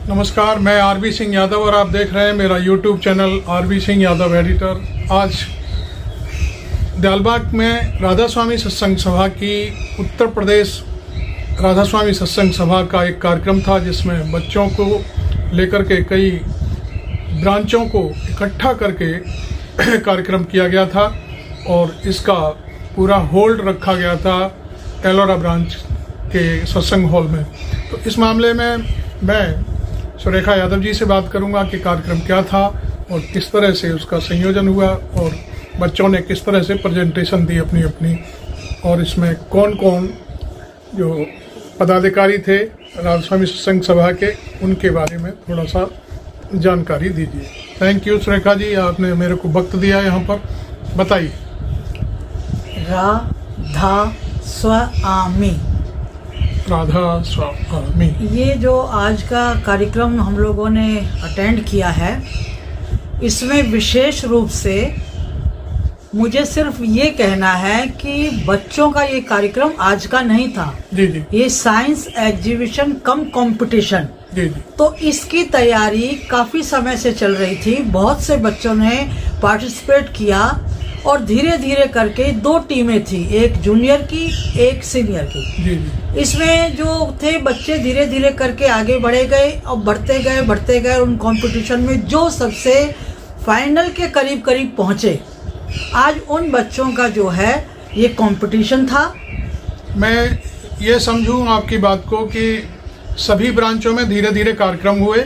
नमस्कार, मैं आरबी सिंह यादव और आप देख रहे हैं मेरा YouTube channel RB Singh Yadav editor. आज दयालबाग में राधा स्वामी सत्संग सभा की उत्तर प्रदेश राधा स्वामी सत्संग सभा का एक कार्यक्रम था, जिसमें बच्चों को लेकर के कई ब्रांचों को इकट्ठा करके कार्यक्रम किया गया था और इसका पूरा होल्ड रखा गया था एलोरा ब्रांच के सत्संग हॉल में। तो इस मामले में मैं सुरेखा यादव जी से बात करूंगा कि कार्यक्रम क्या था और किस तरह से उसका संयोजन हुआ और बच्चों ने किस तरह से प्रेजेंटेशन दी अपनी अपनी, और इसमें कौन कौन जो पदाधिकारी थे राधा स्वामी सत्संग सभा के, उनके बारे में थोड़ा सा जानकारी दीजिए। थैंक यू सुरेखा जी, आपने मेरे को वक्त दिया यहाँ पर, बताइए। राधा स्वामी ये जो आज का कार्यक्रम हम लोगों ने अटेंड किया है, इसमें विशेष रूप से मुझे सिर्फ ये कहना है कि बच्चों का ये कार्यक्रम आज का नहीं था। जी जी। ये साइंस एग्जीबिशन कम कंपटीशन, जी जी। तो इसकी तैयारी काफी समय से चल रही थी। बहुत से बच्चों ने पार्टिसिपेट किया और धीरे धीरे करके दो टीमें थी, एक जूनियर की एक सीनियर की। जी जी। इसमें जो थे बच्चे धीरे धीरे करके आगे बढ़े गए और बढ़ते गए उन कंपटीशन में जो सबसे फाइनल के करीब करीब पहुंचे, आज उन बच्चों का जो है ये कंपटीशन था। मैं ये समझूं आपकी बात को कि सभी ब्रांचों में धीरे धीरे कार्यक्रम हुए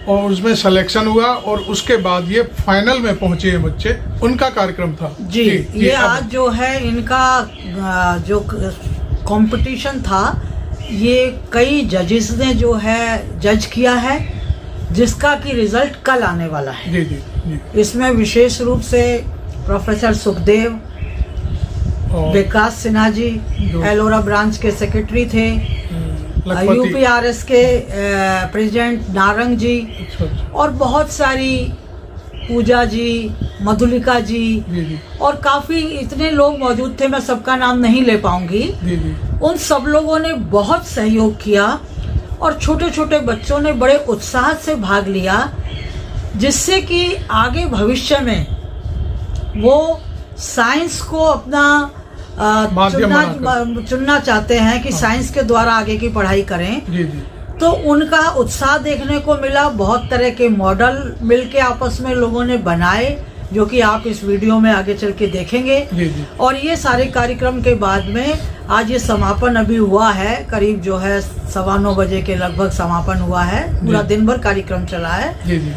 और उसमें सिलेक्शन हुआ और उसके बाद ये फाइनल में पहुंचे हैं बच्चे, उनका कार्यक्रम था। जी, ये आज जो है इनका जो कंपटीशन था, ये कई जजेस ने जो है जज किया है, जिसका कि रिजल्ट कल आने वाला है। जी जी जी। इसमें विशेष रूप से प्रोफेसर सुखदेव, विकास सिन्हा जी एलोरा ब्रांच के सेक्रेटरी थे, यूपीआरएस के प्रेसिडेंट नारंग जी, और बहुत सारी पूजा जी, मधुलिका जी, और काफी इतने लोग मौजूद थे, मैं सबका नाम नहीं ले पाऊंगी। उन सब लोगों ने बहुत सहयोग किया और छोटे छोटे बच्चों ने बड़े उत्साह से भाग लिया, जिससे कि आगे भविष्य में वो साइंस को अपना चुनना चाहते हैं कि साइंस के द्वारा आगे की पढ़ाई करें। जी जी। तो उनका उत्साह देखने को मिला। बहुत तरह के मॉडल मिलके आपस में लोगों ने बनाए, जो कि आप इस वीडियो में आगे चल के देखेंगे। जी जी। और ये सारे कार्यक्रम के बाद में आज ये समापन अभी हुआ है, करीब जो है 9:15 बजे के लगभग समापन हुआ है। पूरा दिन भर कार्यक्रम चला है। जी जी।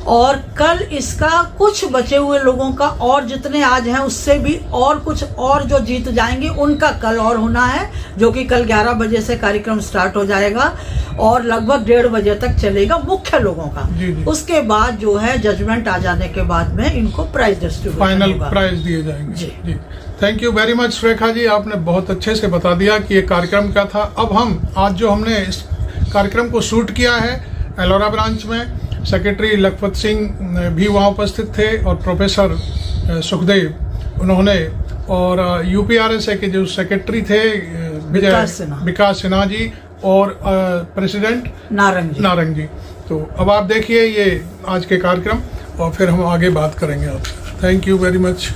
और कल इसका कुछ बचे हुए लोगों का, और जितने आज हैं उससे भी और कुछ और जो जीत जाएंगे उनका कल और होना है, जो कि कल 11 बजे से कार्यक्रम स्टार्ट हो जाएगा और लगभग 1:30 बजे तक चलेगा मुख्य लोगों का। जी जी। उसके बाद जो है जजमेंट आ जाने के बाद में इनको प्राइज डिस्ट्रीब्यूट, फाइनल प्राइज दिए जाएंगे। जी जी। Thank you very much Surekha ji, आपने बहुत अच्छे से बता दिया कि ये कार्यक्रम क्या था। अब हम आज जो हमने इस कार्यक्रम को शूट किया है एलोरा ब्रांच में, सेक्रेटरी लखपत सिंह भी वहाँ उपस्थित थे और प्रोफेसर सुखदेव उन्होंने, और यूपीआरएस के जो सेक्रेटरी थे विकास सिन्हा जी और प्रेसिडेंट नारंग जी। तो अब आप देखिए ये आज के कार्यक्रम और फिर हम आगे बात करेंगे आपसे। Thank you very much.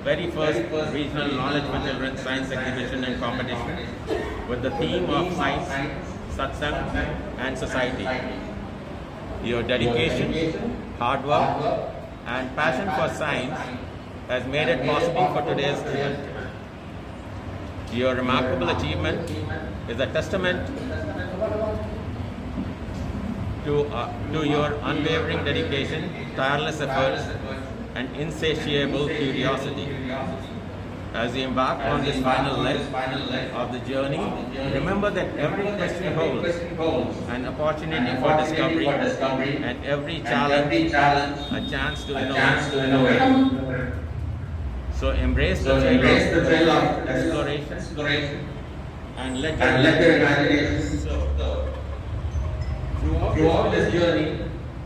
very first regional Knowledge for Children Science Exhibition and Competition with the theme of Science, Satsang and Society. Your dedication, hard work and passion for science has made it possible for today's event. Your remarkable achievement is a testament to your unwavering dedication, tireless efforts, and insatiable curiosity. As you embark on this final leg of the journey, remember that every question holds an opportunity for discovery, and every challenge a chance to innovate. So embrace the thrill of exploration and let your imagination soar. Throughout this journey,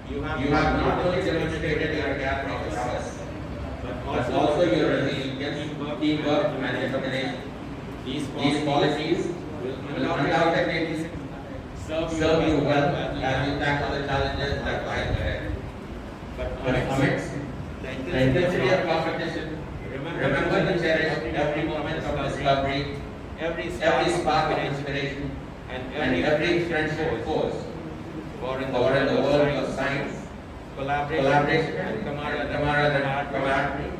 you have not only demonstrated your gap prowess, but also your resilience, teamwork, and determination. These qualities will undoubtedly serve you well as you tackle the challenges that lie ahead. But amidst the intensity of competition, remember to cherish every moment of discovery, every spark of inspiration, and every friendship force. For in the world of science, collaboration and camaraderie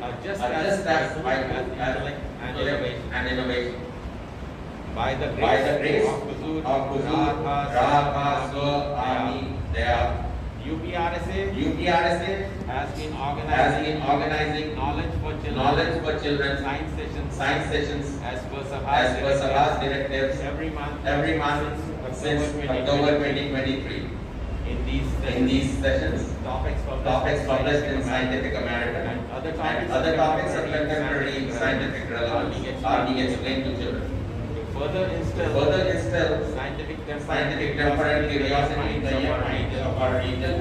are just as vital as intellect and innovation. By the grace of Huzur Radha Swami Daya, UPRSA has been organizing knowledge for children science sessions as per Sabha's directives every month since October 2023. In these sessions, topics published in Scientific American and other topics of contemporary scientific relevance are being explained to children. To further instill scientific temper and curiosity in the young minds of our region,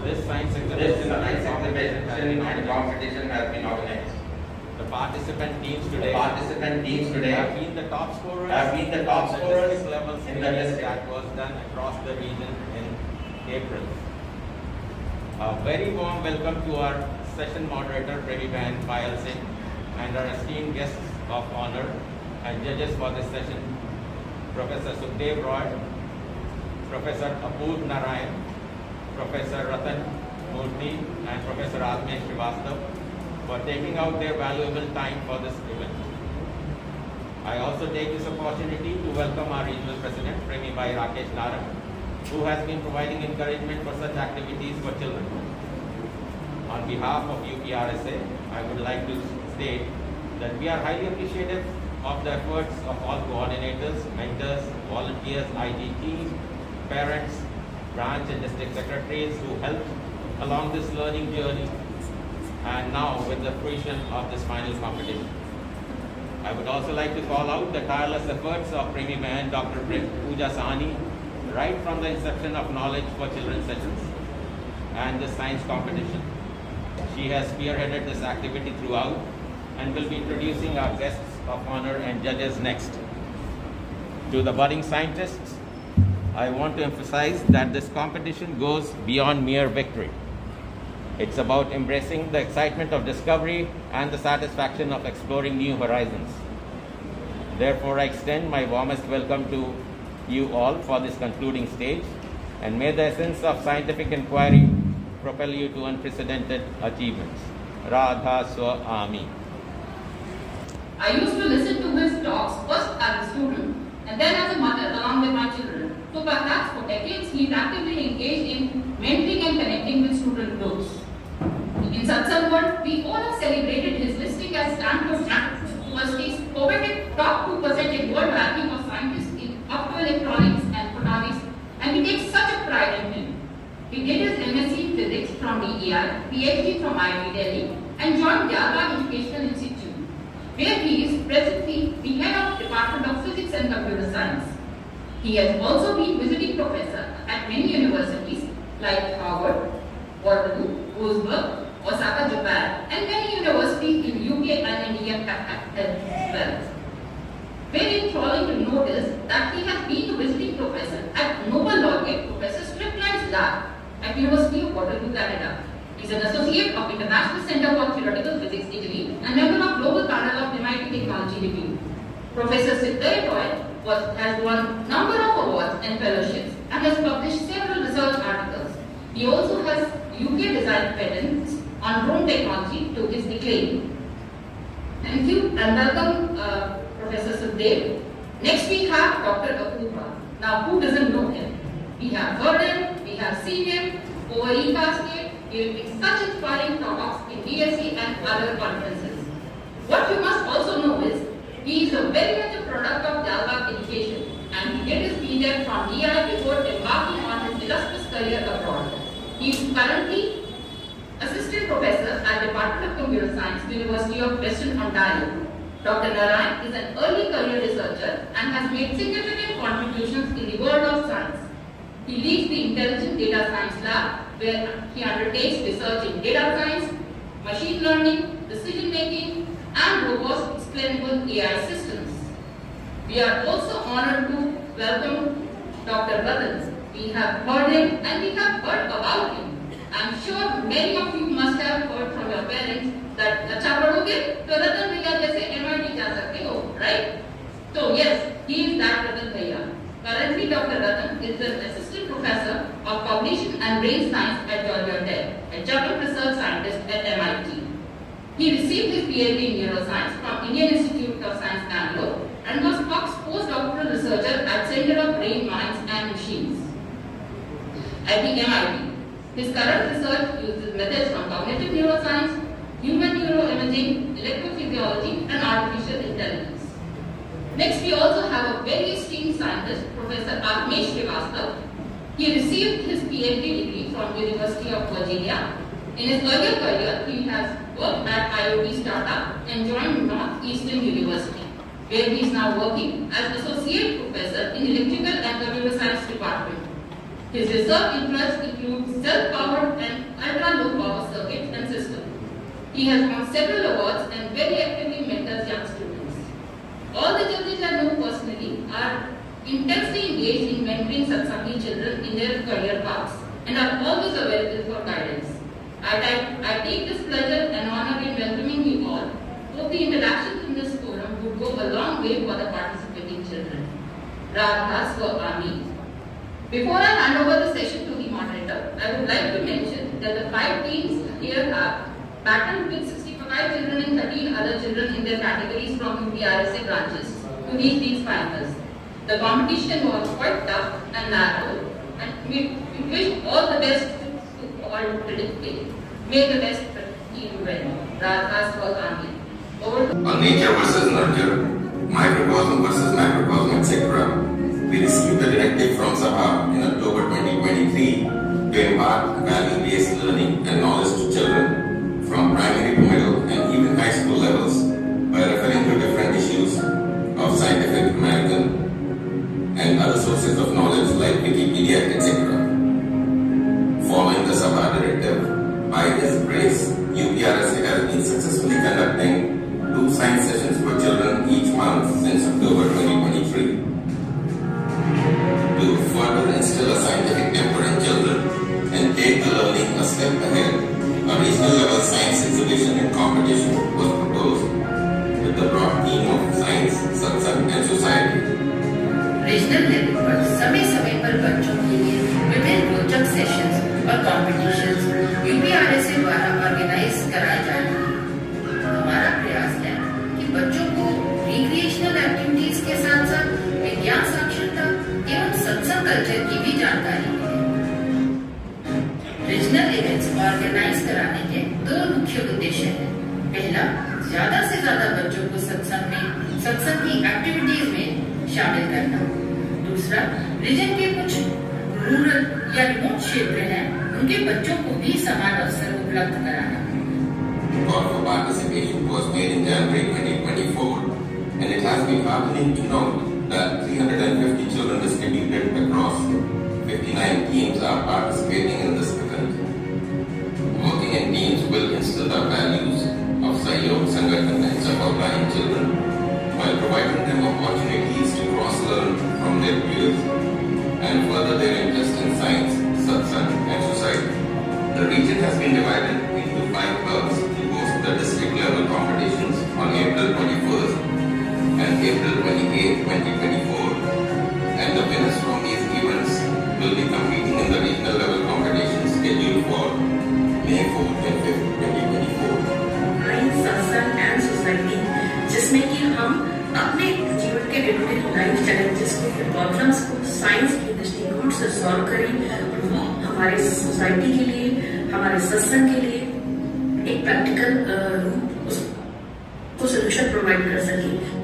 this science exhibition and competition has been organized. The participant teams today have been the top scorers levels in the list that was done across the region in April. A very warm welcome to our session moderator Premi-Bahan Payal Singh and our esteemed guests of honor and judges for this session, Professor Sukhdev Roy, Professor Apurv Narayan, Professor Ratan Murthy and Professor Admesh Srivastav for taking out their valuable time for this event. I also take this opportunity to welcome our regional president, Premi-Bhai Rakesh Narak, who has been providing encouragement for such activities for children. On behalf of UPRSA, I would like to state that we are highly appreciative of the efforts of all coordinators, mentors, volunteers, IGTs, parents, branch and district secretaries who helped along this learning journey and now with the fruition of this final competition. I would also like to call out the tireless efforts of Premi-Bahan Dr. Pooja Sahni right from the inception of Knowledge for Children sessions and the science competition. She has spearheaded this activity throughout and will be introducing our guests of honor and judges next. To the budding scientists, I want to emphasize that this competition goes beyond mere victory. It's about embracing the excitement of discovery and the satisfaction of exploring new horizons. Therefore, I extend my warmest welcome to you all for this concluding stage, and may the essence of scientific inquiry propel you to unprecedented achievements. Radha Swami. I used to listen to his talks first as a student and then as a mother along with my children. So perhaps for decades he is actively engaged in mentoring and connecting with student groups. In Satsang World, we all have celebrated his listing as Stanford University's coveted top 2% in world ranking of scientists in optoelectronics and photonics, and we take such a pride in him. He did his MSc in Physics from DEI, PhD from IIT Delhi, and joined Gyalpa Educational Institute, where he is presently the head of Department of Physics and Computer Science. He has also been visiting professor at many universities like Harvard, Waterloo, Wolfsburg, Osaka, Japan, and many universities in UK and India as well. Very enthralling to notice that he has been a visiting professor at Nobel laureate Professor Strickland's lab at University of Waterloo, Canada, He is an associate of International Center for Theoretical Physics, Italy, and member of Global Panel of MIT Technology Review. Professor Siddev Roy has won number of awards and fellowships and has published several research articles. He also has UK design patents on drone technology to his acclaim. Thank you and welcome Professor Siddev. Next we have Dr. Apurva. Now who doesn't know him? We have heard him, we have seen him over eCascade, giving such inspiring talks in DSC and other conferences. What you must also know is, he is a very much a product of Jalbagh education and he did his BTech from DI before embarking on his illustrious career abroad. He is currently Assistant Professor at Department of Computer Science, University of Western Ontario. Dr. Narayan is an early career researcher and has made significant contributions in the world of science. He leads the Intelligent Data Science Lab, where he undertakes research in data science, machine learning, decision making, and robust explainable AI systems. We are also honored to welcome Dr. Ratan. We have heard him and we have heard about him. I am sure many of you must have heard from your parents that अच्छा पढ़ोगे तो रतन भैया जैसे MIT जा सकते हो, right? So yes, he is that Ratan Bhaiya. Currently, Dr. Ratan is an assistant professor of cognition and brain science at Georgia Tech, a German research scientist at MIT. He received his PhD in neuroscience from Indian Institute of Science, Bangalore, and was Fox postdoctoral researcher at Center of Brain, Minds and Machines at the MIT. His current research uses methods from cognitive neuroscience, human neuroimaging, electrophysiology, and artificial intelligence. Next, we also have a very esteemed scientist, Professor Agnesh Srivastava. He received his PhD degree from University of Virginia. In his earlier career, he has worked at IoT startup and joined Northeastern University, where he is now working as associate professor in electrical and computer science department. His research interests include self-powered and ultra-low power circuits and systems. He has won several awards and very actively mentors young students. All the judges I know personally are intensely engaged in mentoring Satsangi children in their career paths and are always available for guidance. I take this pleasure and honor in welcoming you all. Hope the interactions in this forum would go a long way for the participating children. Radha Swami. Before I hand over the session to the moderator, I would like to mention that the 5 teams here have battled with 65 children and 13 other children in their categories from UPRSA branches to reach these finals. The competition was quite tough and narrow, and we wish all the best to all participants. May the best team win. Radha Swami. On nature versus nurture, microcosm versus macrocosm, etc., we received a directive from Sabha in October 2023 to impart value-based learning and knowledge to children from primary to middle and even high school levels by referring to different issues of Scientific American and other sources of knowledge like Wikipedia, etc. Following the Sabha directive, by His grace, UPRSA has been successfully conducting 2 science sessions for children each month since October 2023. To further instill a scientific temper in children and take the learning a step ahead, a regional level science exhibition and competition was proposed with the broad theme of science, satsang and society. Regional level पर समय पर बच्चों के लिए विभिन्न रोचक sessions और competitions यूपीआरएसए द्वारा ऑर्गेनाइज कराए जाएंगे। हमारा प्रयास है कि बच्चों को रिक्रिएशनल एक्टिविटीज के साथ साथ विज्ञान साक्षरता एवं सत्संग कल्चर की भी जानकारी मिले। रीजनल इवेंट्स ऑर्गेनाइज कराने के 2 मुख्य उद्देश्य हैं। पहला, ज्यादा से ज्यादा बच्चों को सत्संग की एक्टिविटीज में शामिल करना। दूसरा, रीजन के कुछ रूरल या रिमोट क्षेत्र हैं, उनके बच्चों को भी समान अवसर उपलब्ध कराना। Call for participation was made in January 2024, and it has been heartening to note that 350 children distributed across 59 teams are participating in this event. Working in teams will instill the values of Sahyog, Sangathan and Sabha in children, while providing them opportunities to cross-learn from their peers and further their interest in science, satsang and society. The The region has been divided into 5 clubs to host the district level competitions on April 21st and April 28th, 2024. And the winners from these events will be competing in the regional level competitions scheduled for May 4th and 5th, 2024. सत्संग and society जिसमें कि हम अपने जीवन के विभिन्न life challenges को, problems को साइंस के दृष्टिकोण से सॉल्व करें और वो हमारे सोसाइटी के लिए, हमारे सत्संग के लिए एक प्रैक्टिकल रूप उसको सोल्यूशन प्रोवाइड कर सकें।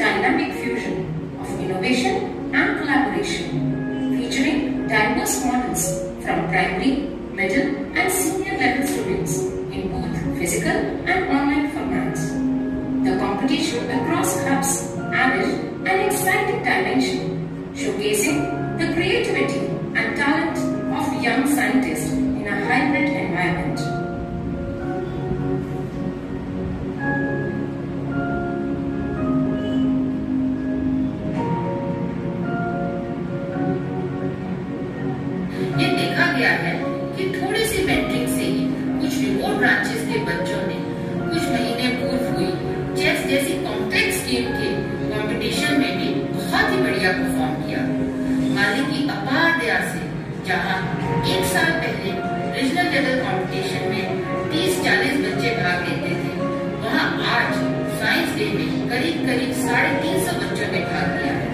Dynamic fusion of innovation and collaboration, featuring diverse models from primary, middle and senior level students in both physical and online formats. The competition across hubs added an exciting dimension, showcasing the creativity and talent of young scientists in a hybrid environment. है कि थोड़ी सी mentoring से ही कुछ remote branches के बच्चों ने कुछ महीने पूर्व हुई चेस जैसी कॉम्प्लेक्स गेम के कंपटीशन में भी बहुत ही बढ़िया परफॉर्म किया। मालिक की अपार दया से जहां 1 साल पहले रीजनल लेवल कंपटीशन में 30-40 बच्चे भाग लेते थे, वहां आज साइंस डे में करीब 350 बच्चों ने भाग लिया है।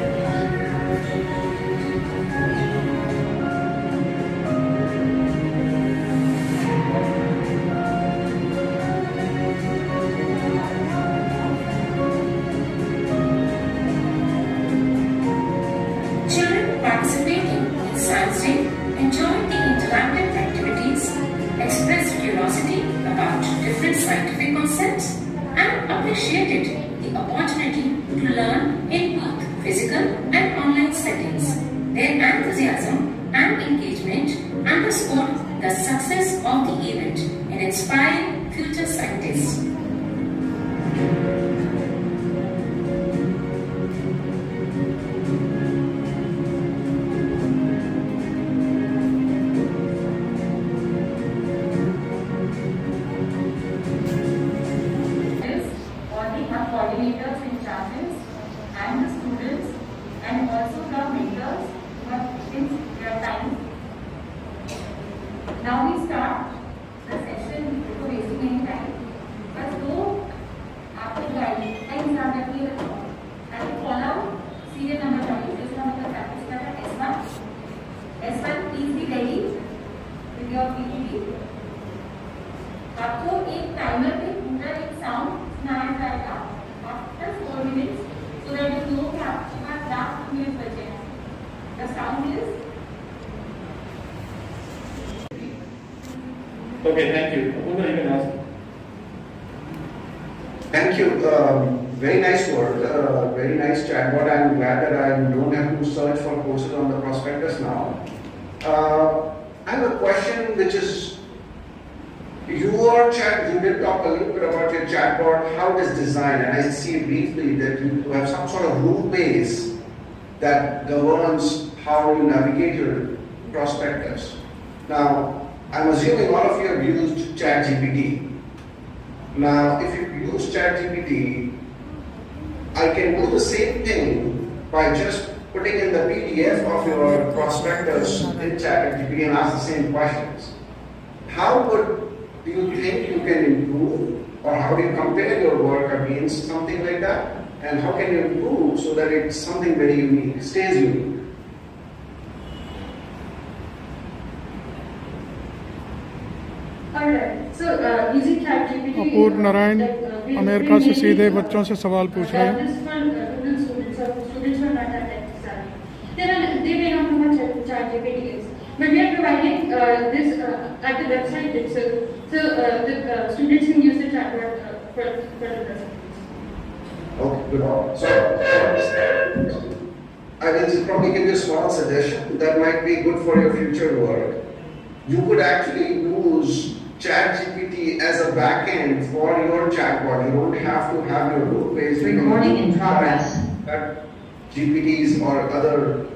Scientific concepts and appreciated the opportunity to learn in both physical and online settings. Their enthusiasm and engagement underscored the success of the event in inspiring future scientists. Coordinators in charges and the students and also the mentors who have taken their time. Now we start the session before wasting any time. But go after guiding and start the clear and follow serial number 20. This one is the practice letter S1. S1 please be ready with your PPT. आपको एक timer पे पूरा एक sound सुनाया जाएगा after 4 minutes, so that you know कि आपके पास last 2 minutes बचे हैं. The sound is. Okay, thank you. Apurva, you can ask. Thank you. Very nice work. Very nice chatbot. I'm glad that I don't have to search for courses on the prospectus now. I have a question which is. You did talk a little bit about your chatbot, how it is designed, and I see briefly that you have some sort of rule base that governs how you navigate your prospectus. Now, I'm assuming all of you have used ChatGPT. Now, if you use ChatGPT, I can do the same thing by just putting in the PDF of your prospectus in ChatGPT and ask the same questions. How do you think you can improve, or how do you compare your work against something like that? And how can you improve so that it's something very unique, stays unique? Alright, so using ChatGPT. Apoorva Narayan America से सीधे बच्चों से सवाल पूछ रहे हैं. They may not know what ChatGPT is. But we are providing this at the website itself, so the students can use the chatbot for the recipes. Okay, good. So I will probably give you a small suggestion that might be good for your future work. You could actually use ChatGPT as a backend for your chatbot. You don't have to have your root page. Recording in progress. that GPTs or other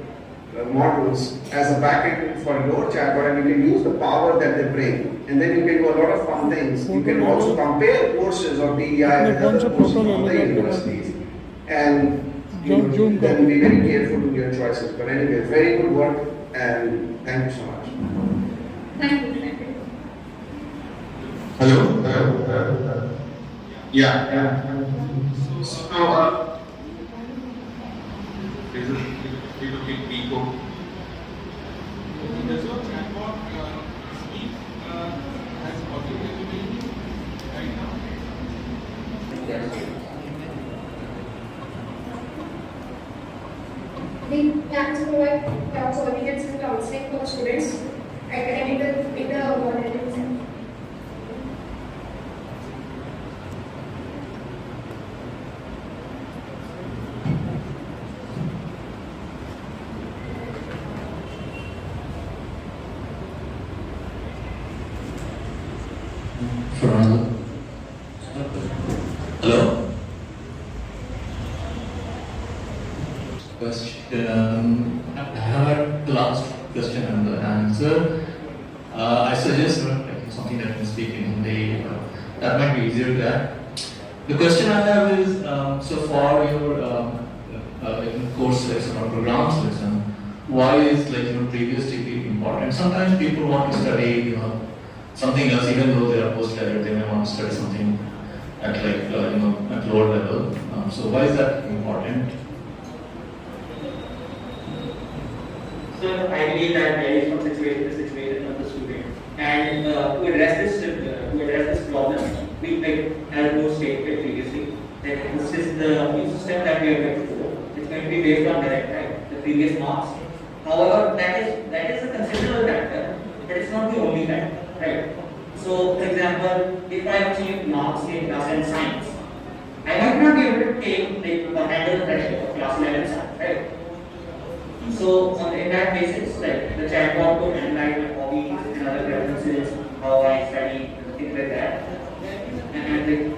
models as a backend for your chatbot, and you can use the power that they bring, and then you can do a lot of fun things. You can also compare courses of DEI with other courses from the universities, and then be very careful in your choices. But anyway, very good work, and thank you so much. Thank you. Hello. Yeah. So, is it looking people? Does your chatbot speak as audio-capable right now? We plan to provide coordinates and counseling for students in the volunteering center. Hello. Question. I have a last question and the answer. I suggest something that can speak in Hindi. That might be easier to get. The question I have is, so for your course lesson or programs lesson, why is previous degree important? Sometimes people want to study something else, even though they are postgraduate, they may want to study something at at lower level. So why is that important? So I believe that varies from situation to situation of the student, and to address this problem, we as was stated previously, that this is the new system that we are going to follow. It's going to be based on the previous marks. However, that is a considerable factor, but it's not the only factor, right? So, for example, if I have achieved marks in class 11 science, I might not be able to handle the pressure of class 11 science, right? So, in that basis, the chatbot could analyze my hobbies and other preferences, how I study, things like that, and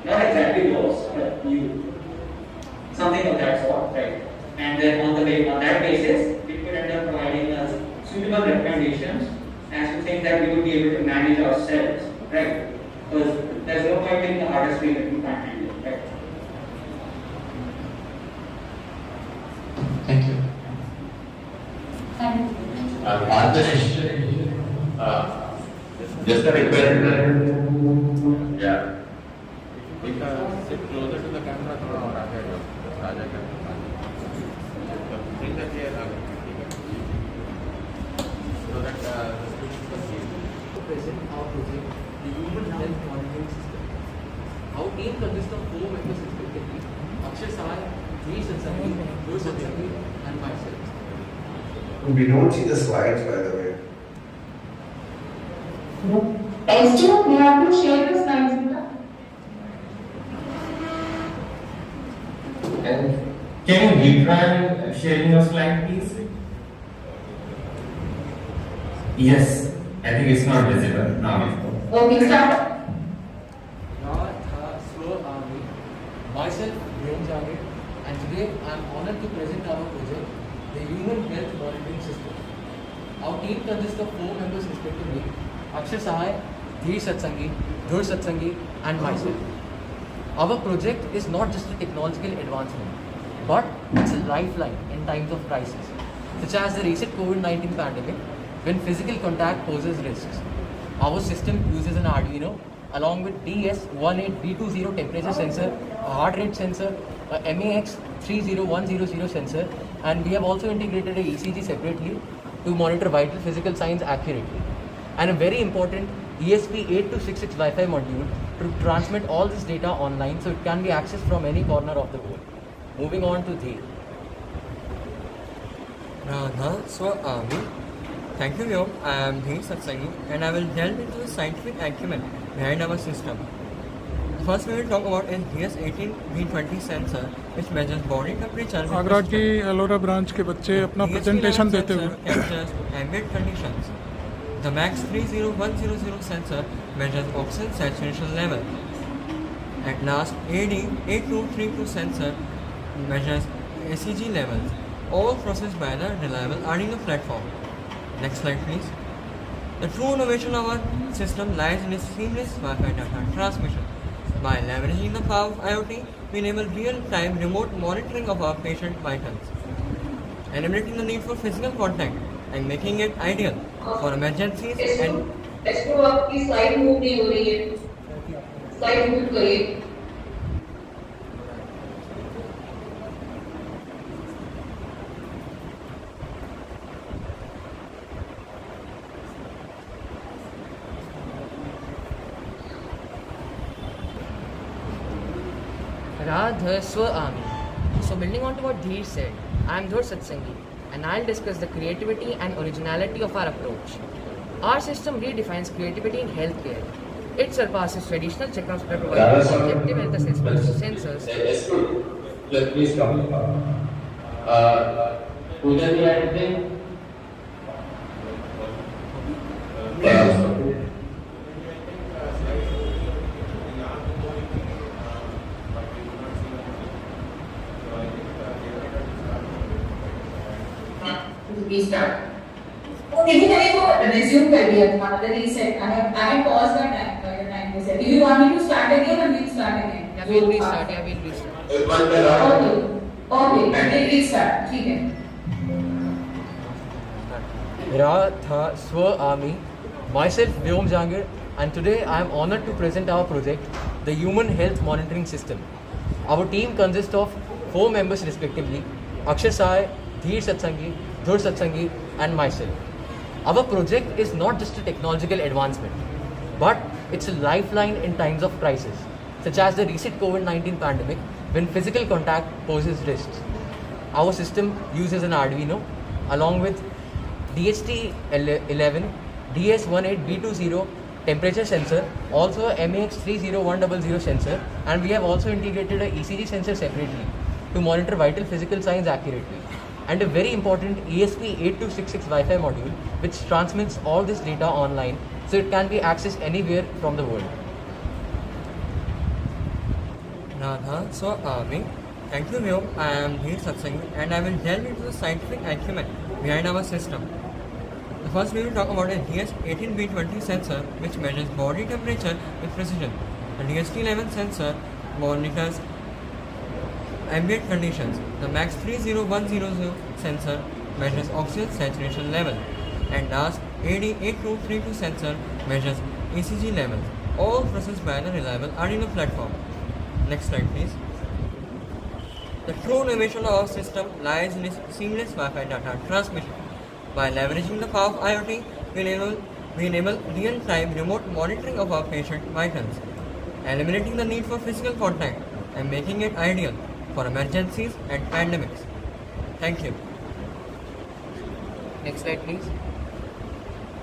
not exactly those, but something of that sort, right? And then on that basis, it could end up providing us suitable recommendations as to things that we would be able to manage ourselves, right? Because there's no point in the hardest way that we can't handle, right? Thank you. Just a request. Yeah. Sit closer to the camera, थोड़ा और आगे जाओ, राजा का bring the chair आगे, ठीक है? So that the students can see. Present our project, the Human Health Monitoring System. Our team consists of 4 members respectively: Akshay Sahai, Dheer Satsangi, Dhruv Satsangi, and myself. We don't see the slides, by the way. Esther, may I have to share the slides with us? Can you retry sharing your slide, please? Yes, I think it's not visible now. Okay, start. Myself, Vyom Javed, and today I am honored to present our project, the Human Health Monitoring System. Our team consists of 4 members respectively: Akshay Sahai, Dheer Satsangi, Dhruv Satsangi, and myself. Our project is not just a technological advancement, but it's a lifeline in times of crisis, such as the recent COVID-19 pandemic, when physical contact poses risks. Our system uses an Arduino along with DS18B20 temperature sensor, a heart rate sensor, a MAX30100 sensor, and we have also integrated a ECG separately to monitor vital physical signs accurately, and a very important ESP8266 Wi-Fi module to transmit all this data online so it can be accessed from any corner of the world. Moving on to Dheer. Thank you, Vyom. I am Dheer Satsangi, and I will delve into the scientific acumen behind our system. First, we will talk about a DS18B20 sensor, which measures body temperature. Agra की Ellora branch के बच्चे अपना presentation देते हुए captures ambient conditions. The MAX30100 sensor measures oxygen saturation level. At last, AD8232 sensor measures ECG levels, all processed by the reliable Arduino platform. Next slide please. The true innovation of our system lies in its seamless Wi-Fi data transmission. By leveraging the power of IoT, we enable real-time remote monitoring of our patient vitals, eliminating the need for physical contact and making it ideal for emergencies and आपकी slide move नहीं हो रही है, slide move करिए। Radha Swami. So building on to what Dheer said, I am Dhur Satsangi and I'll discuss the creativity and originality of our approach. Our system redefines creativity in healthcare. It surpasses traditional checkups by providing objective health assessments to sensors. Yes, good. Please come. Pooja, do you have anything? Restart. लेकिन मैंने वो resume कर दिया था, मतलब reset. I have paused the time reset. Do you want me to start again or we'll start again? Yeah, we'll restart. Okay, restart. ठीक है. Radha Swami. Myself Vyom Jangir, and today I am honored to present our project, the Human Health Monitoring System. Our team consists of 4 members respectively: Akshar Sai, Dheer Satsangi, Dhur Satsangi, and myself. Our project is not just a technological advancement, but it's a lifeline in times of crisis, such as the recent COVID-19 pandemic, when physical contact poses risks. Our system uses an Arduino along with DHT11, DS18B20 temperature sensor, also a MAX30100 sensor, and we have also integrated a ECG sensor separately to monitor vital physical signs accurately, and a very important ESP8266 Wi-Fi module which transmits all this data online so it can be accessed anywhere from the world. Radha Swami. Thank you, Vyom. I am Dheer Satsangi and I will delve into the scientific acumen behind our system. First, we will talk about a DS18B20 sensor which measures body temperature with precision. The DHT11 sensor monitors ambient conditions. The MAX30100 sensor measures oxygen saturation level, and last AD8232 sensor measures ECG levels, all processed by a reliable Arduino platform. Next slide please. The true innovation of our system lies in its seamless Wi-Fi data transmission. By leveraging the power of IoT, we enable real-time remote monitoring of our patient vitals, eliminating the need for physical contact and making it ideal for emergencies and pandemics. Thank you. Next slide please.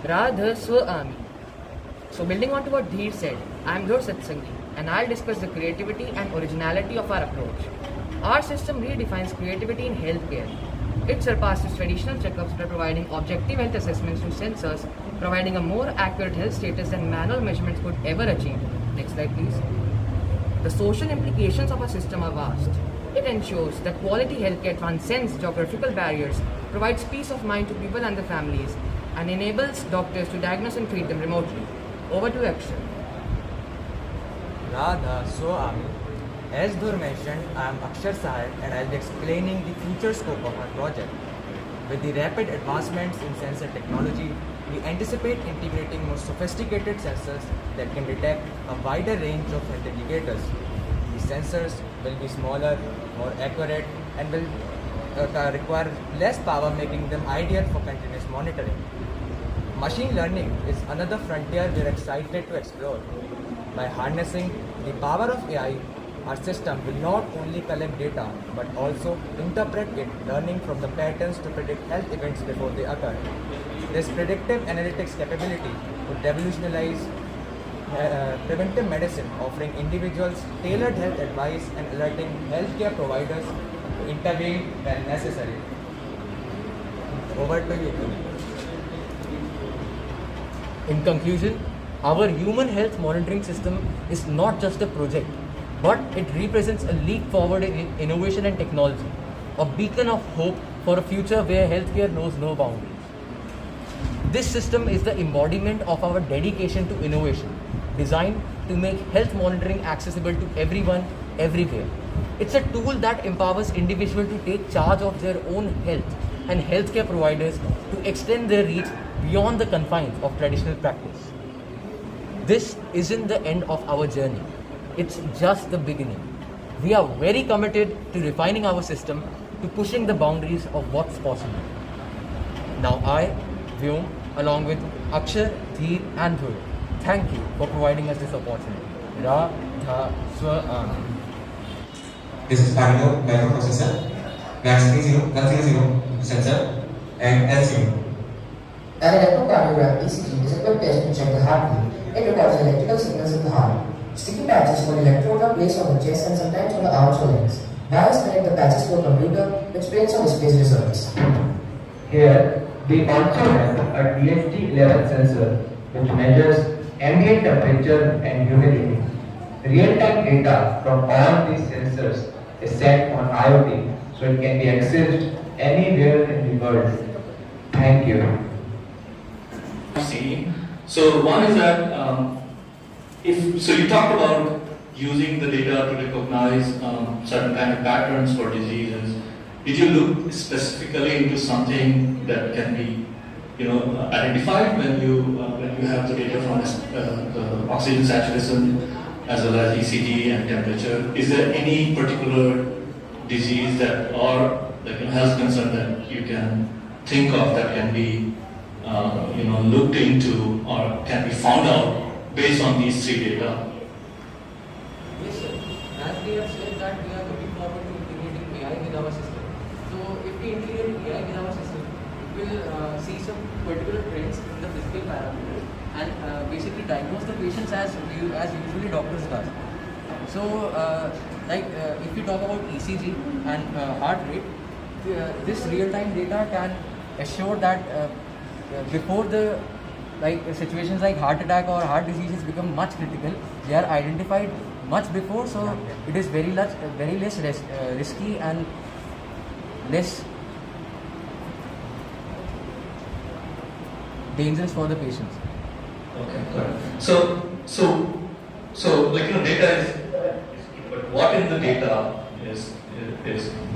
Radha Swami. So building on to what Dheer said, I am Dhur Satsangi and I'll discuss the creativity and originality of our approach. Our system redefines creativity in healthcare. It surpasses traditional checkups by providing objective health assessments to sensors, providing a more accurate health status than manual measurements could ever achieve. Next slide please. The social implications of our system are vast. It ensures that quality healthcare transcends geographical barriers, provides peace of mind to people and their families, and enables doctors to diagnose and treat them remotely. Over to Akshay. Radha Swami. As Dhur mentioned, I am Akshar Sai and I will be explaining the future scope of our project. With the rapid advancements in sensor technology, we anticipate integrating more sophisticated sensors that can detect a wider range of health indicators. These sensors will be smaller, more accurate, and will require less power, making them ideal for continuous monitoring. Machine learning is another frontier we are excited to explore. By harnessing the power of AI, our system will not only collect data but also interpret it, learning from the patterns to predict health events before they occur. This predictive analytics capability would revolutionize preventive medicine, offering individuals tailored health advice and alerting healthcare providers to intervene when necessary. Over to you. In conclusion, our human health monitoring system is not just a project, but it represents a leap forward in innovation and technology, a beacon of hope for a future where healthcare knows no boundaries. This system is the embodiment of our dedication to innovation, designed to make health monitoring accessible to everyone, everywhere. It's a tool that empowers individuals to take charge of their own health and healthcare providers to extend their reach beyond the confines of traditional practice. This isn't the end of our journey. It's just the beginning. We are very committed to refining our system, to pushing the boundaries of what's possible. Now I, Vyom, along with Akshar, Dheer and Dhruv, thank you for providing us this opportunity. Radha Swa. This is Parallel microprocessor, MAX30 sensor, and LCD. An electrocardiogram ECG is a quick test to check the heartbeat. It records electrical signals in the heart. Sticky patches for electrodes are placed on the chest and sometimes on the arms or legs. Buyers connect the patches to a computer, which prints or displays results. Here, we also have a DHT11 sensor, which measures ambient temperature and humidity. Real-time data from all these sensors is set on IoT, so it can be accessed anywhere in the world. Thank you. So one is that so you talked about using the data to recognize certain kind of patterns for diseases. Did you look specifically into something that can be, identified when you have the data from the oxygen saturation as well as ECG and temperature? Is there any particular disease that or health concern that you can think of that can be looked into or can be found out based on these three data? Yes, sir. As we have said that we are looking forward to integrating AI with our system. So if we integrate AI with our system, we will see some particular trends in the physical parameters and basically diagnose the patients as usually doctors does. So if we talk about ECG and heart rate, this real-time data can assure that before the situations like heart attack or heart diseases become much critical, they are identified much before, so it is very less risky and less dangerous for the patients. Okay, good. So data is, but what in the data is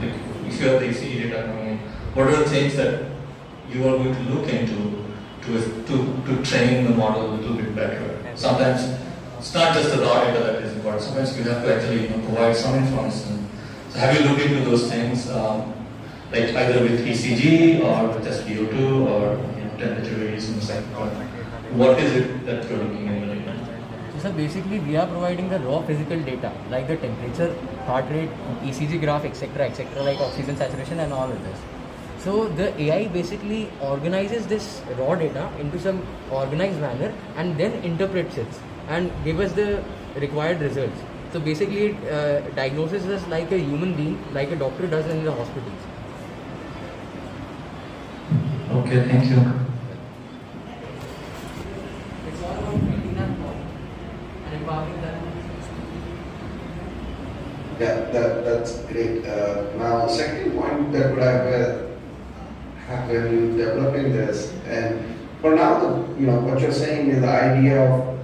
like, if you have the ECG data coming in, what are the things that you are going to look into to train the model a little bit better? Sometimes it's not just the raw data that is important. Sometimes you have to actually provide some information. So have you looked into those things, like either with ECG or with SpO2 or temperature variation? What is it that you're looking in the data? So basically we are providing the raw physical data like the temperature, heart rate, ECG graph, etc., like oxygen saturation and all of this. So the AI basically organizes this raw data into some organized manner and then interprets it and gives us the required results. So basically it diagnoses us like a human being, like a doctor does in the hospitals. Okay, thank you. It's all about building that model and empowering that. Yeah, that's great. Now, second point that would have when you're developing this, and for now, what you're saying is the idea of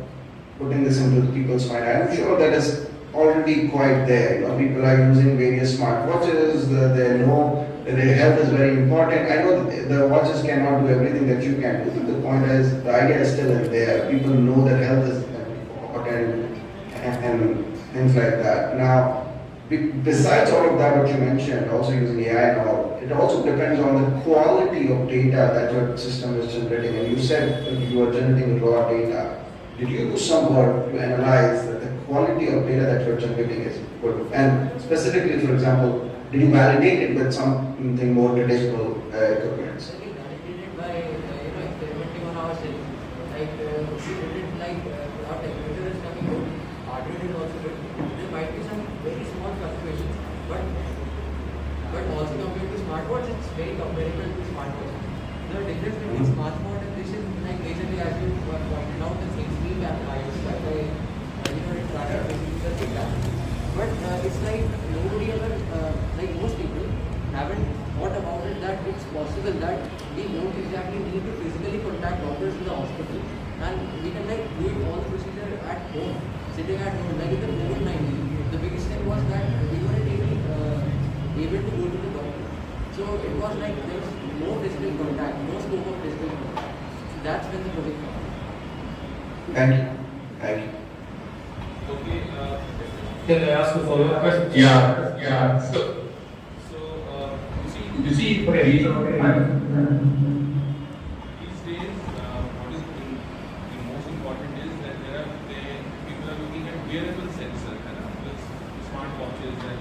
putting this into people's mind. I'm sure that is already quite there. People are using various smartwatches. They know that their health is very important. I know the watches cannot do everything that you can do, but the point is, the idea is still in there. People know that health is important and things like that. Now, besides all of that, what you mentioned, also using AI and all, it also depends on the quality of data that your system is generating. And you said you are generating raw data. Did you do some work to analyze that the quality of data that you're generating is good? And specifically, for example, did you validate it with something more traditional equipment? Validated by experimenting on ourselves. We did it our temperature is coming good, heart rate is also good. There might be some very small fluctuations, but also compared to smartwatch, it's very comparable to smartwatch. The difference between smartwatch and this is majorly, as you pointed out, the things we have IoT, it started with the data. comfortable, and we can like do it all the procedure at home, sitting at home. Like in the COVID-19, the biggest thing was that we weren't even able to go to the doctor. So it was like there was no physical contact, no scope of physical contact. That's when the project came. Thank you. Thank you. Okay. Can I ask a follow-up question? Yeah. So you see, okay. these days, what is the most important is that people are looking at wearable sensors, plus smart watches and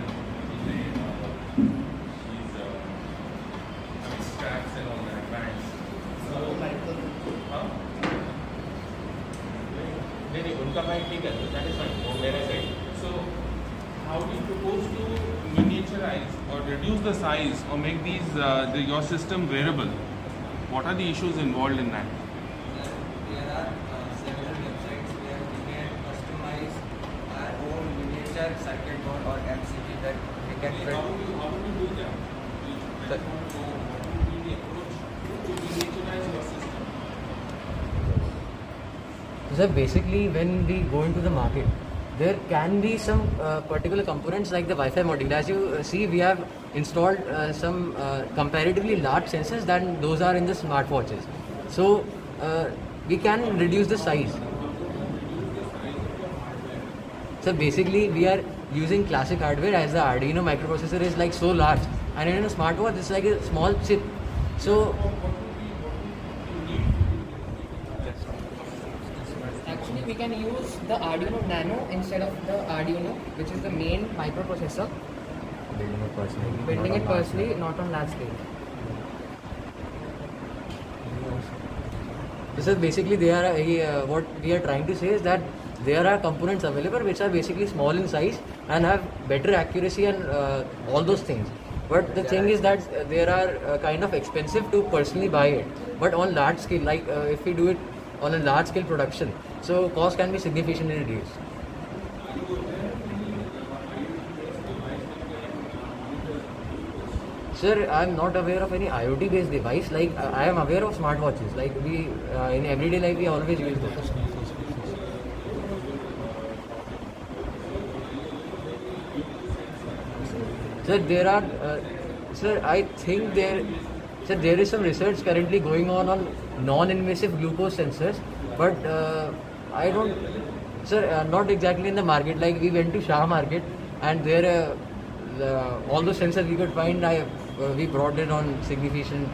straps and all that, bands. So, that is fine. So, how do you propose to miniaturize or reduce the size or make these your system wearable? What are the issues involved in that? There are several websites where we can customize our own miniature circuit board or MCB that we can fit. How do you do that? What will be the approach to miniaturize your system? So basically, when we go into the market, there can be some particular components like the Wi-Fi module. As you see, we have installed some comparatively large sensors than those are in the smartwatches. So we can reduce the size. So basically, we are using classic hardware as the Arduino microprocessor is like so large, and in a smartwatch it's like a small chip. So actually we can use the Arduino Nano instead of the Arduino, which is the main microprocessor. Building it personally, not on large scale. So basically, they are what we are trying to say is that there are components available which are basically small in size and have better accuracy and all those things. But the thing is that they are kind of expensive to personally buy it. But on large scale, like if we do it on a large scale production, so cost can be significantly reduced. Sir, I am not aware of any IoT based device. Like I am aware of smartwatches. Like we in everyday life we always use those. Sir, there are, I think there is some research currently going on non-invasive glucose sensors, but I don't, sir, not exactly in the market. Like we went to Shah Market, and there, all the sensors we could find, we brought it on significant,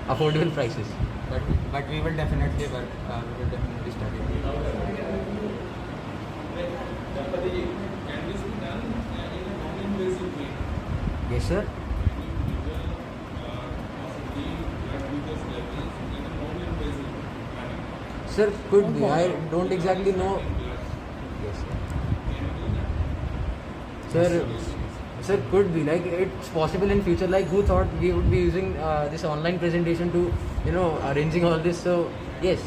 affordable prices. But we will definitely work. We will definitely study. Can this be done in a non-invasive way? Yes, sir. Sir, could be. I don't exactly know. Yes, sir. Sir, could be. Like it's possible in future. Like who thought we would be using this online presentation to, arranging all this? So yes.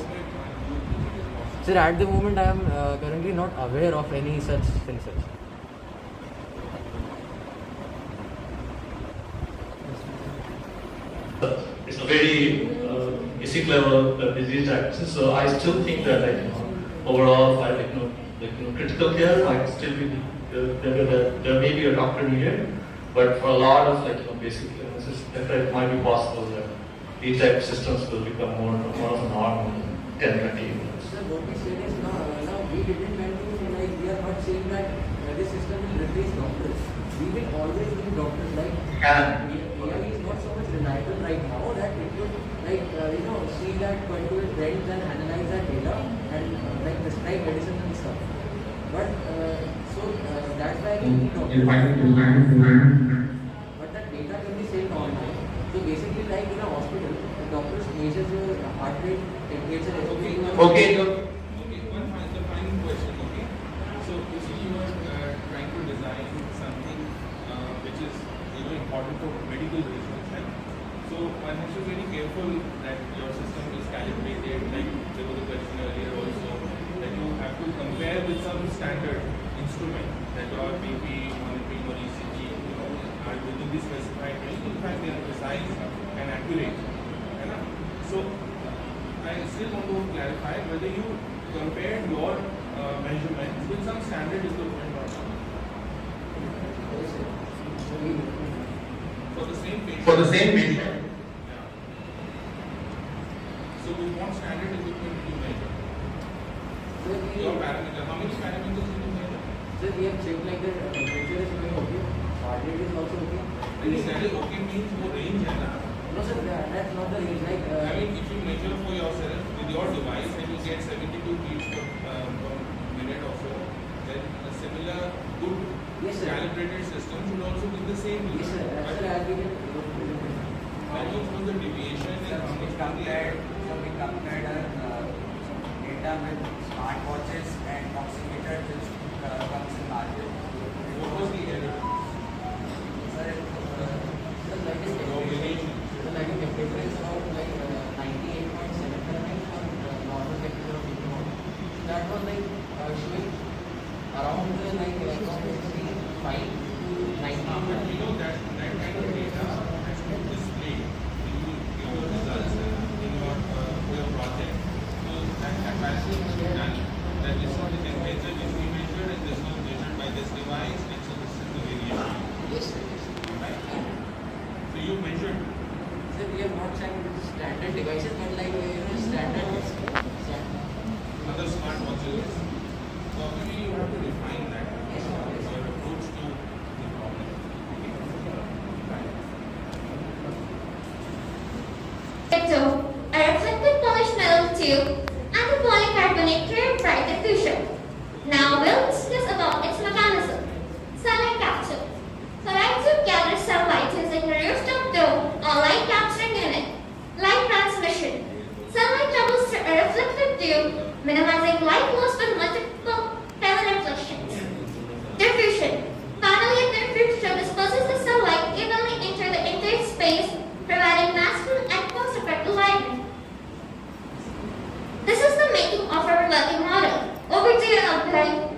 Sir, at the moment I am currently not aware of any such sensors. It's a very basic level disease diagnosis. So I still think that overall, critical care might still be there may be a doctor needed, but for a lot of basic illnesses, it might be possible that these type of systems will become more of a norm in 10-20 years. Sir, what we said is now we didn't meant to we are not saying that this system will replace doctors. We will always need doctors. AI is not so much reliable right now that it would see that particular trends and analyze that data and prescribe medicine and stuff. But that's why we need doctors. But that data can be saved online. So basically, like in a hospital, the doctors measure your heart rate, temperature, everything. Okay. One final question. Okay. So you see, you are trying to design something which is important for medical reasons, right? So one has to be very careful that your system is calibrated. Like there was a question earlier also that you have to compare with some standard instrument that your BP monitoring or ECG are within the specified range. In fact, they are precise and accurate. So I still want to clarify whether you compared your measurements with some standard equipment or not. For the same patient. For the same patient. Yeah. So with what standard equipment do you measure? Your parameter. How many parameters do you measure? Sir, we have checked like the temperature is going okay, heart rate is also okay. When you say okay means वो range है ना? No sir, that's not the range. Like I mean, if you measure for yourself with your device and you get 72 beats per minute or so, then a similar good calibrated system should also give the same. Yes sir, that's the idea. That means from the deviation and how much compared data with smartwatches and oximeter which comes in market. What was the error? Sir, like a temperature is about like 98.7 Fahrenheit for normal temperature of England. That was like showing around like from 85 to 90. But you know that kind of data has been displayed when you give your results in your project. So that analysis has been done. That this is the temperature which we measured and this was measured by this device and so this is the variation. Yes sir. Right? So you measured. Sir, we have not checked standard devices, but like standard other smartwatches. So maybe you have to refine that your approach to the problem. A reflected polished metal tube and the polycarbonate clear bright diffusion. Now we'll discuss about its mechanism. Sunlight capture. The light tube gathers sunlight using a rooftop dome or light capturing unit. Light transmission. Sunlight travels through a reflective tube, minimizing light loss with multiple parallel reflections. Diffusion. Finally, the diffusion disperses the sunlight evenly into the entire space, providing maximum and cost-effective lighting. This is the making of a working model. Over to you, Abhay.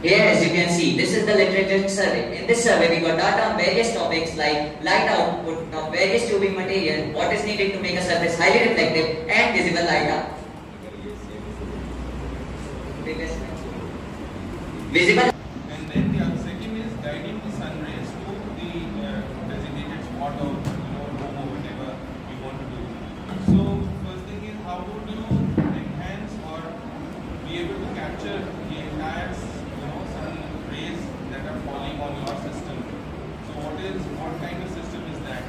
Here, as you can see, this is the literature survey. In this survey, we got data on various topics like light output of various tubing material, what is needed to make a surface highly reflective, and visible light out. Visible. And then the second is guiding the sun rays to the designated spot or room or whatever you want to do. So first thing is how would you enhance or be able to capture the entire sun rays that are falling on your system. So what kind of system is that?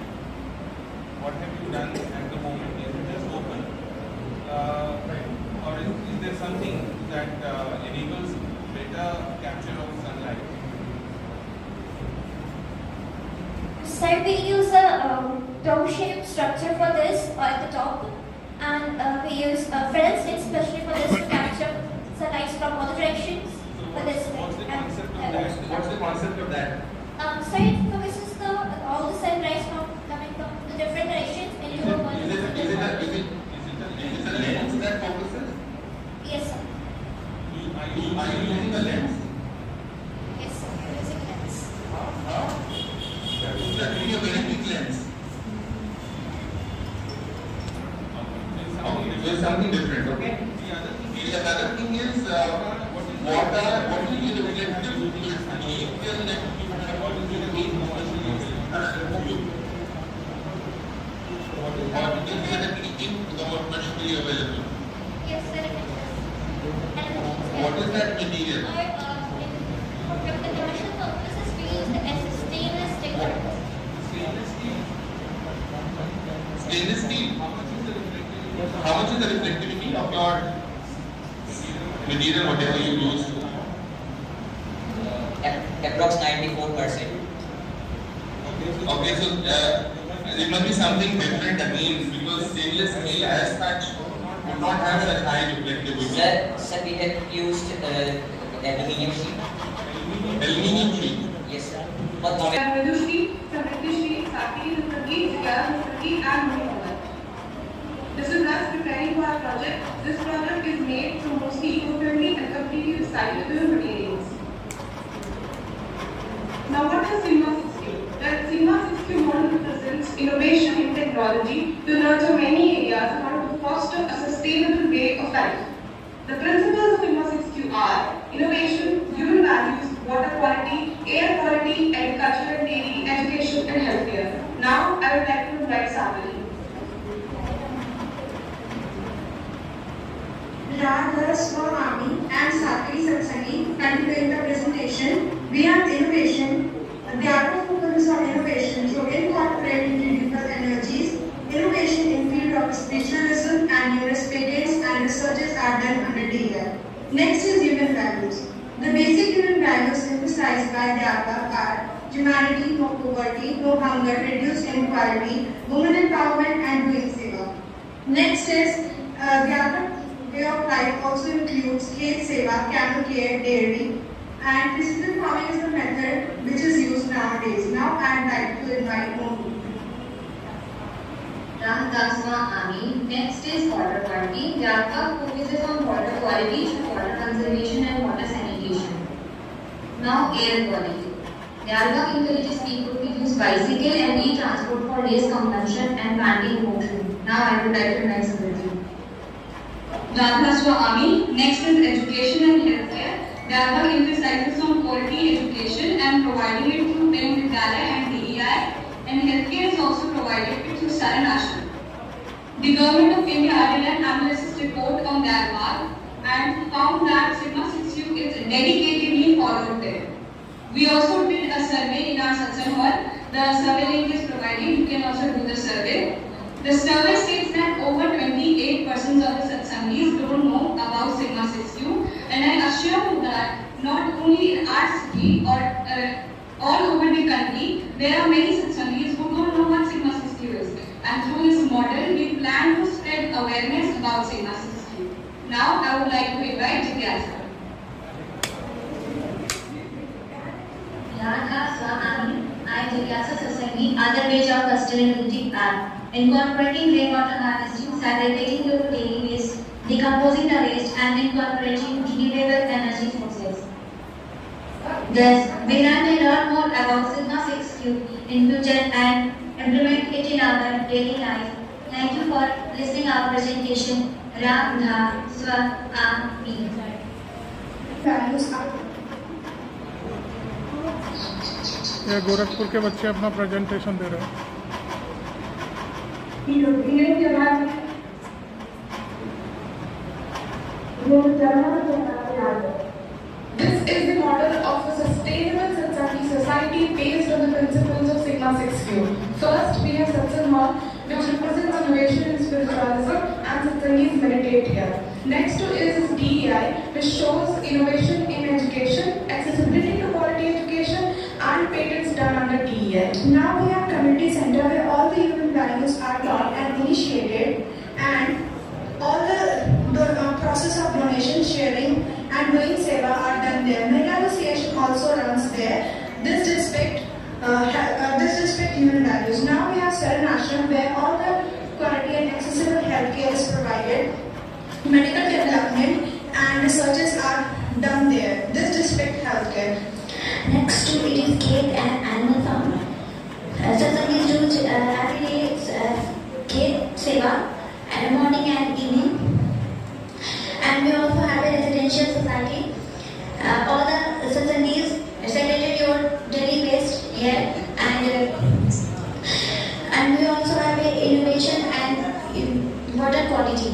What have you done at the moment? Is it just open? Or is there something that enables better capture of sunlight? So we use a dome-shaped structure for this at the top, and we use films especially for this to capture sunlight from all directions. What's the concept of that? What's the concept of that? So it focuses all the sunlight coming from the different directions into one. Is it a lens that focuses? Yes, sir. Are you using a lens? Yes, sir. Using lens. That will be a very big lens. Okay, there's something different, okay? The other thing is, what will be the reflective material that you have? What is the main commercially available? Yes, sir. What is that material? For the commercial purposes, we use the stainless steel. Stainless steel. How much is the reflectivity of your material, whatever you use? Approx 94%. Okay, so it must be something different again, because stainless steel as such would not have such high reflectivity. Sir, we have used aluminium sheet. Aluminium sheet? Yes, sir. Reduce sheet, sati, and more. This is us preparing for our project. This product is made from mostly eco-friendly and completely recyclable materials. Now what is Sigma 6Q? The Sigma 6Q model represents combines innovation in technology to nurture many areas in order to foster a sustainable way of life. The principles of Sigma 6Q are innovation, human values, water quality, air quality, agriculture and dairy, education and healthcare. Now I would like to invite Savali. Radha Swami and Sakri Satsangi continuing the presentation. We have innovation. The art of focus on innovation to incorporate renewable energies. Innovation in field of spiritualism and numerous patents and researches are done under DEI. Next is human values. The basic human values emphasized by DARPA are humanity, no poverty, no hunger, reduced inequality, women empowerment and doing seva. Next is DARPA way of life also includes Khet Seva, camel care, dairy, and precision farming is the method which is used nowadays. Now I would like to invite Monu. Ramdaswa Ami. Next is water quality. DARPA focuses on water quality through water conservation and water sanitation. Now air quality. DARPA encourages people to use bicycle and e-transport for less consumption and planting motion. Now I would like to invite Samriti. Radhaswa Ami. Next is education and healthcare. DARPA emphasizes on quality education and providing it through Pen Vidyalaya and DEI, and healthcare is also provided through Saran Ashram. The Government of India did an analysis report on DARPA and found that Sigma 6U is dedicatedly followed there. We also did a survey in our satsang hall. The survey link is provided. You can also do the survey. The survey states that over 28% of the satsangis don't know about Sigma 6U, and I assure you that not only in our city or all over the country, there are many satsangis who don't know what Sigma 6Q is. And through this model, we plan to spread awareness about Sigma 6Q. Now, I would like to invite Jigyasa. Radha Swami, I Jigyasa Satsangi, other ways of sustainability are incorporating rainwater harvesting, segregating the daily waste, decomposing the waste, and incorporating renewable energy sources. Thus, we learn a lot more about Sigma 6Q in future and implement it in our daily life. Thank you for listening our presentation. Radha Swami. ये गोरखपुर के बच्चे अपना presentation दे रहे हैं। This is the model of a sustainable Satsangi society based on the principles of Sigma 6Q. First, we have Satsang Hall, which represents innovation in spiritualism, and Satsangis meditate here. Next to is DEI, which shows innovation in education, accessibility to quality education, and patents done under DEI. Now we have community center where all the human values are taught and initiated, and all the process of donation, sharing, and doing seva are done there. Mega Association also runs there. This district human values. Now we have Saran Ashram where all the quality and accessible healthcare is provided. Medical development and researches are done there. This district healthcare. Next to it is cake and animal farm. Satsangis do every day cake seva at morning and evening. And we also have a residential society. All the satsangis segregate your daily waste here, and we also have a innovation and water quality.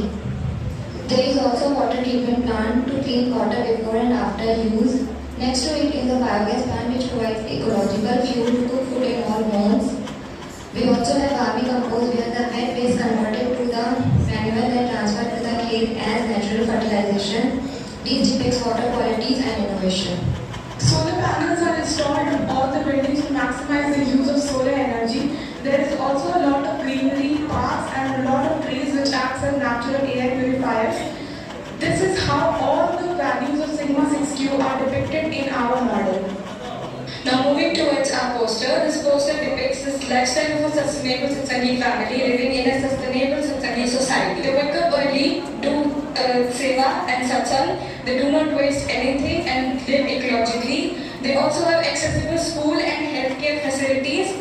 There is also water treatment plant to clean water before and after use. Next to it is a biogas plant which provides ecological fuel to cook food in all homes. We also have vermicompost where the wet waste converted to the manure and transferred to the cave as natural fertilization. These depicts water qualities and innovation. Solar panels are installed in all the buildings to maximize the use of solar energy. There is also a lot of greenery, parks, and a lot of trees which acts as natural air purifiers. This is how all the values of Sigma 6Q are depicted in our model. Now moving towards our poster, this poster depicts this lifestyle of a sustainable Satsangi family living in a sustainable Satsangi society. They wake up early, do seva and satsang, they do not waste anything and live ecologically. They also have accessible school and healthcare facilities.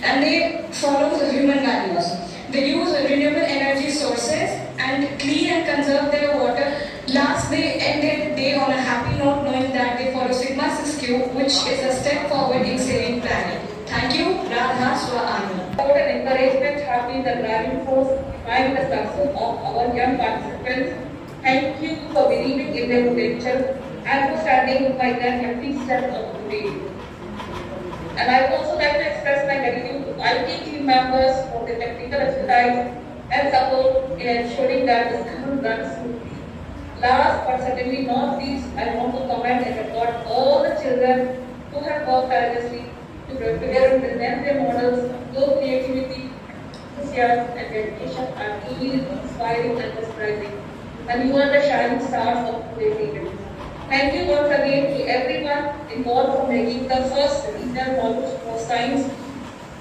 and they follow the human values. They use renewable energy sources and clean and conserve their water. Last, they end their day on a happy note, knowing that they follow Sigma 6Q, which is a step forward in saving planet. Thank you, Radha Swami. Support and encouragement have been the driving force behind the success of our young participants. Thank you for believing in their potential and for standing by them every step of the way. And I would also like to express my gratitude to IT team members for their technical expertise and support in ensuring that the school runs smoothly. Last but certainly not least, I want to commend and applaud all the children who have worked tirelessly to prepare and present their models. Your creativity, enthusiasm and dedication are truly inspiring and mesmerizing. And you are the shining stars of today's event. Thank you once again to everyone involved for making the first regional models for science,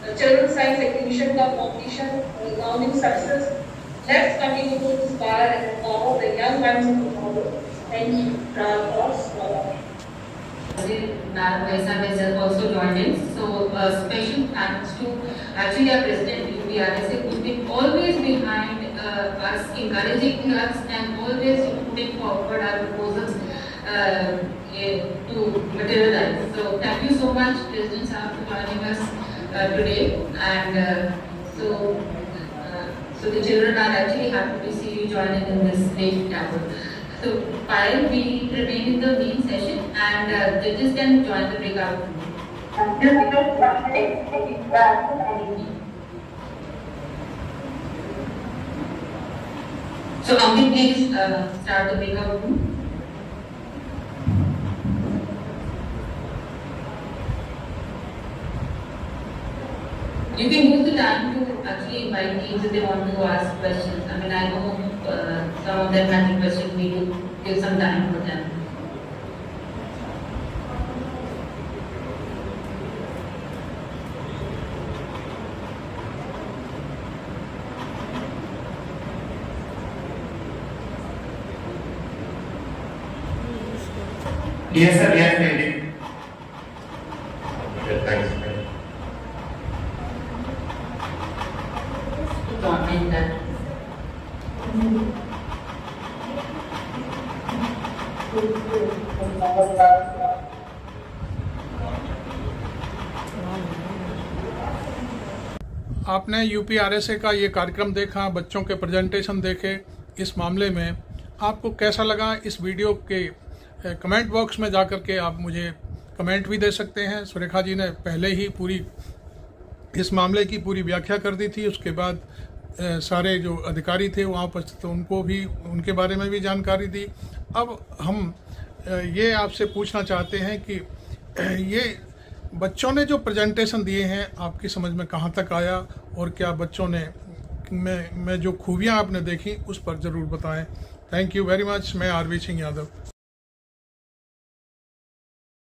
the Children's Science Exhibition competition, a resounding success. Let's continue to inspire and empower the young minds of tomorrow. Thank you. Madam Vaisa has also joined in. So special thanks to actually our President UPRSA, who's been always behind us, encouraging us and always putting forward our proposals to materialize. So thank you so much, President Sahab, for joining us today. And so the children are actually happy to see you joining in this great campus. So while we remain in the main session and judges can join the breakout room. So Ankit, please start the breakout room. You can use the time to actually invite teams if they want to ask questions. I mean, I know some of them have questions. We do give some time for them. Yes, sir. Yes, ready. Okay, thanks. आपने यूपीआरएसए का ये कार्यक्रम देखा, बच्चों के presentation देखे। इस मामले में आपको कैसा लगा? इस वीडियो के कमेंट बॉक्स में जाकर के आप मुझे कमेंट भी दे सकते हैं। सुरेखा जी ने पहले ही पूरी इस मामले की पूरी व्याख्या कर दी थी। उसके बाद सारे जो अधिकारी थे वहाँ पर, तो उनको भी उनके बारे में भी जानकारी दी। अब हम ये आपसे पूछना चाहते हैं कि ये बच्चों ने जो प्रेजेंटेशन दिए हैं आपकी समझ में कहाँ तक आया, और क्या बच्चों ने में जो खूबियाँ आपने देखी उस पर ज़रूर बताएं। Thank you very much. मैं आरवी सिंह यादव।